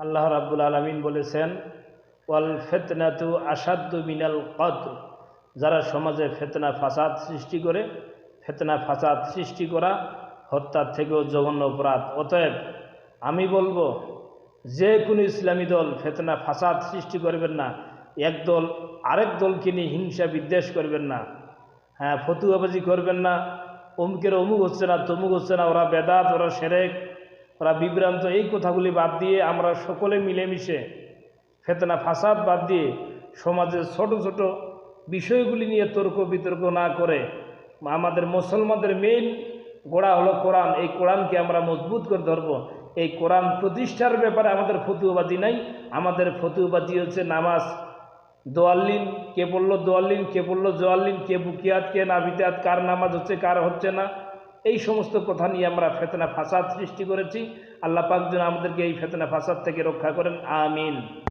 আল্লাহ রাব্বুল আলামিন বলেছেন, ওয়াল ফিতনাতু আশাদ্দু মিনাল কতল। যারা সমাজে ফিতনা ফাসাদ সৃষ্টি করে, ফিতনা ফাসাদ সৃষ্টি করা হত্যার থেকেও জঘন্য অপরাধ। অতএব আমি বলবো, যে কোনো ইসলামী দল ফিতনা ফাসাদ সৃষ্টি করবেন না, এক দল আরেক দলকে নিয়ে হিংসা বিদ্বেষ করবেন না, হ্যাঁ ফতুয়াবাজি করবেন না, অমুকের অমুক হচ্ছে না, তমুক হচ্ছে না, ওরা বেদাত, ওরা শিরক, ওরা বিভ্রান্ত, এই কথাগুলি বাদ দিয়ে আমরা সকলে মিলেমিশে ফিতনা ফাসাদ বাদ দিয়ে সমাজের ছোট ছোট বিষয়গুলি নিয়ে তর্ক বিতর্ক না করে আমাদের মুসলমানদের মেইন গোড়া হলো কোরআন। এই কোরআনকে আমরা মজবুত করে ধরবো। এই কোরআন প্রতিষ্ঠার ব্যাপারে আমাদের ফতুয়াবাজি নাই। আমাদের ফতুয়াবাজি হচ্ছে নামাজ দোয়াল্লিন, কে বললো দোয়াল্লিন, কে বললো জোয়াল্লিন, কে বুকিয়াত, কে নাবিতাত, কার নামাজ হচ্ছে কার হচ্ছে না, এই সমস্ত কথা নিয়ে আমরা ফিতনা ফাসাদ সৃষ্টি করেছি। আল্লাহ পাক যেন আমাদেরকে এই ফিতনা ফাসাদ থেকে রক্ষা করেন, আমিন।